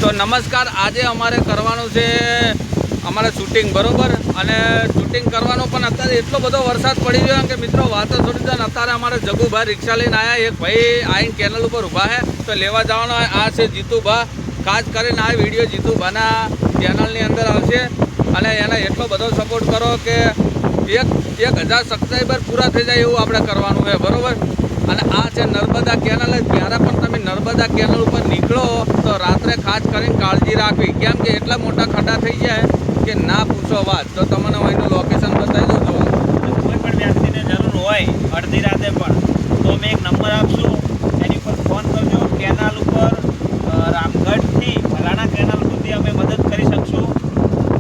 તો નમસ્કાર, આજે અમારે કરવાનું છે અમારે શૂટિંગ, બરોબર. અને શૂટિંગ કરવાનું પણ અત્યારે એટલો બધો વરસાદ પડી ગયો કે મિત્રો વાત થોડી છે. અત્યારે અમારે જગુભાઈ રિક્ષા લઈને આવ્યા, એક ભાઈ આવીને કેનલ ઉપર ઊભા છે તો લેવા જવાનો. આ છે જીતુભા, ખાસ કરીને આ વિડીયો જીતુભાના ચેનલની અંદર આવશે અને એને એટલો બધો સપોર્ટ કરો કે 1000 સબસ્ક્રાઈબર પૂરા થઈ જાય એવું આપણે કરવાનું છે, બરોબર. અને આ છે નર્મદા કેનલ. જ્યારે પણ તમે નર્મદા કેનલ ઉપર નીકળો તો રાત્રે ખાસ કરીને કાળજી રાખવી, કેમ કે એટલા મોટા ખड्डा થઈ જાય કે ના પૂછો વાત. તો તમને એનું લોકેશન બતાવી દઉં. કોઈ પણ વ્યક્તિને જરૂર હોય અડધી રાતે પણ તો અમે એક નંબર આપશું, એની ઉપર ફોન કરજો. કેનાલ ઉપર રામગઢથી ફલાણા કેનાલ સુધી અમે મદદ કરી શકશું.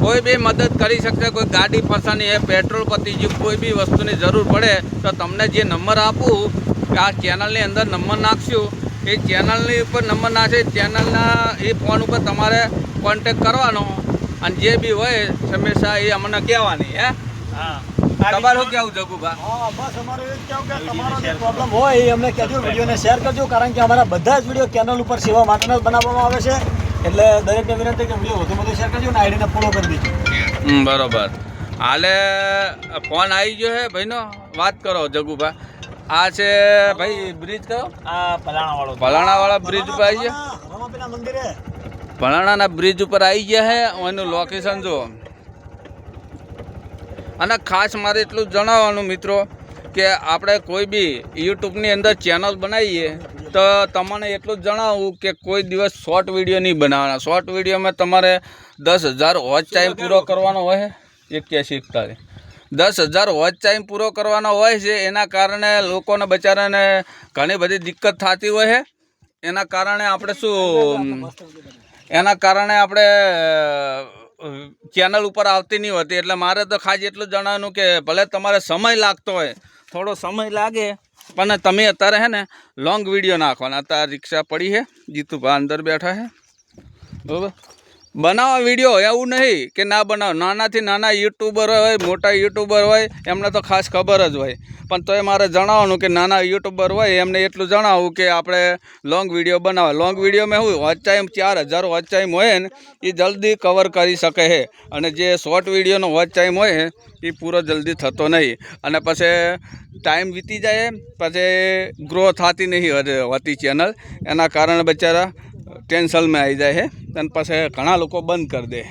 કોઈ બી મદદ કરી શકશે. કોઈ ગાડી ફસાની છે, પેટ્રોલ પતી ગયું, કોઈ બી વસ્તુની જરૂર પડે તો તમને જે નંબર આપું, આ ચેનલની અંદર નંબર નાખશું, એ ચેનલની ઉપર નંબર નાખશે. ચેનલના એ ફોન ઉપર તમારે કોન્ટેક કરવાનો અને જે બી હોય હંમેશા એ અમને કહેવાની. હા, તમારું શું કહેવું જગુભા? હા, બસ અમારું એ જ કહેવું કે તમારો જે પ્રોબ્લેમ હોય એ અમને કહેજો, વિડીયોને શેર કરજો, કારણ કે અમારા બધા જ વિડીયો કેનલ ઉપર સેવા માટેના જ બનાવવામાં આવે છે. એટલે દરેકને વિનંતી કે વિડીયો વધુ શેર કરજો અને આઈડીને ફોલો કરી દેજો. બરોબર. હાલે ફોન આવી ગયો છે ભાઈનો, વાત કરો જગુભા. આ છે ભાઈ બ્રિજ કયો? આ ભલાણાવાળા બ્રિજ ઉપર આવી ગયા. રમાપીના મંદિરે ભલાણાના બ્રિજ ઉપર આવી ગયા છે. એનું લોકેશન જુઓ. અને ખાસ મારે એટલું જણાવવાનું મિત્રો કે આપણે કોઈ બી યુટ્યુબની અંદર ચેનલ બનાવીએ તો તમને એટલું જ જણાવું કે કોઈ દિવસ શોર્ટ વિડીયો નહીં બનાવવાના. શોર્ટ વિડીયોમાં તમારે 10,000 વોચ ટાઈમ પૂરો કરવાનો હોય. 8141 10,000 વોચ ટાઈમ પૂરો કરવાનો હોય છે. એના કારણે લોકોને બચારાને ઘણી બધી દિક્કત થતી હોય છે. એના કારણે આપણે ચેનલ ઉપર આવતી નહીં હોતી. એટલે મારે તો ખાસ એટલું જણાવવાનું કે ભલે તમારે સમય લાગતો હોય, થોડો સમય લાગે, પણ તમે અત્યારે છે ને લોંગ વિડીયો નાખવાના. અત્યારે રિક્ષા પડી છે, જીતુભા અંદર બેઠા છે, બરાબર. બનાવો વિડીયો, એવું નહીં કે ના બનાવો. નાનાથી નાના યુટ્યુબર હોય, મોટા યુટ્યુબર હોય, એમને તો ખાસ ખબર જ હોય. પણ તોય મારે જણાવવાનું કે નાના યુટ્યુબર હોય એમને એટલું જણાવવું કે આપણે લોંગ વિડીયો બનાવો. લોંગ વિડીયોમાં શું વોચ ટાઈમ 4000 વોચ ટાઈમ હોય ને એ જલ્દી કવર કરી શકે છે. અને જે શોર્ટ વિડીયોનો વોચ ટાઈમ હોય એ પૂરો જલ્દી થતો નહીં. અને પછી ટાઈમ વીતી જાય, પછી ગ્રો થતી નહીં હોતી ચેનલ. એના કારણે બચારા ટેન્શનમાં આવી જાય છે અને પછી ઘણા લોકો બંધ કરી દે.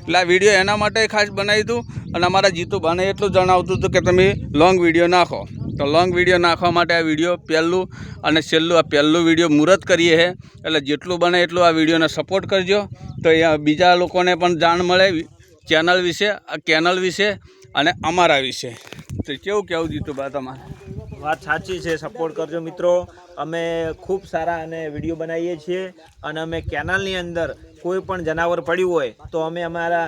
એટલે આ વિડીયો એના માટે ખાસ બનાવી હતું. અને અમારા જીતુભાને એટલું જણાવતું હતું કે તમે લોંગ વિડીયો નાખો. તો લોંગ વિડીયો નાખવા માટે આ વિડીયો પહેલું અને છેલ્લું, આ પહેલું વિડીયો મુહૂર્ત કરીએ છે. એટલે જેટલું બને એટલું આ વિડીયોને સપોર્ટ કરજો. તો બીજા લોકોને પણ જાણ મળે ચેનલ વિશે, આ કેનલ વિશે અને અમારા વિશે. તો કેવું જીતુભા તમારે? વાત સાચી છે, સપોર્ટ કરજો મિત્રો. અમે ખૂબ સારા અને વિડીયો બનાવીએ છીએ અને અમે કેનાલની અંદર કોઈ પણ જનાવર પડ્યું હોય તો અમે અમારા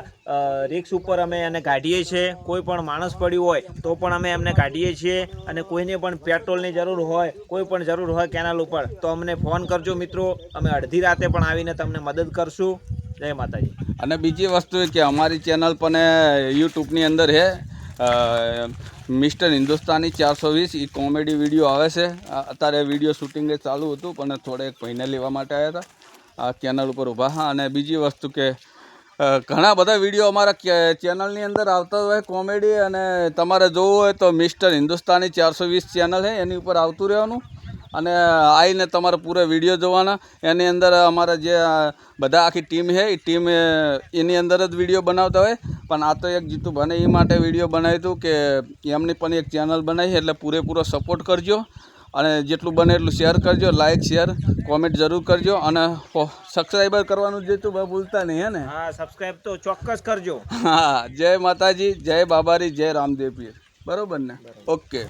રિક્સ ઉપર અમે એને કાઢીએ છીએ. કોઈ પણ માણસ પડ્યું હોય તો પણ અમે એમને કાઢીએ છીએ. અને કોઈને પણ પેટ્રોલની જરૂર હોય, કોઈ પણ જરૂર હોય કેનાલ ઉપર તો અમને ફોન કરજો મિત્રો. અમે અડધી રાતે પણ આવીને તમને મદદ કરશું. જય માતાજી. અને બીજી વસ્તુ કે અમારી ચેનલ પણ યુટ્યુબની અંદર છે મિસ્ટર હિન્દુસ્તાની 420. એ કોમેડી વિડીયો આવે છે. અત્યારે વિડીયો શૂટિંગ ચાલુ હતું પણ થોડે એક ભાઈને લેવા માટે આવ્યા હતા આ ચેનલ ઉપર ઊભા. હા, અને બીજી વસ્તુ કે ઘણા બધા વિડીયો અમારા ચેનલની અંદર આવતા હોય કોમેડી. અને તમારે જોવું હોય તો મિસ્ટર હિન્દુસ્તાની 420 ચેનલ છે, એની ઉપર આવતું રહેવાનું અને આવીને તમારે પૂરા વિડીયો જોવાના. એની અંદર અમારા જે બધા આખી ટીમ છે એ ટીમ એની અંદર જ વિડીયો બનાવતા હોય. પણ આ તો એક જીતુભાને એ માટે વિડીયો બનાવ્યું હતું કે એમની પણ એક ચેનલ બનાવી, એટલે પૂરેપૂરો સપોર્ટ કરજો. અને જેટલું બને એટલું શેર કરજો, લાઇક શેર કોમેન્ટ જરૂર કરજો. અને સબસ્ક્રાઈબર કરવાનું જીતુભા ભૂલતા નહીં, હે ને? હા, સબસ્ક્રાઈબ તો ચોક્કસ કરજો. હા, જય માતાજી, જય બાબારી, જય રામદેવ પીર. બરાબર ને? ઓકે.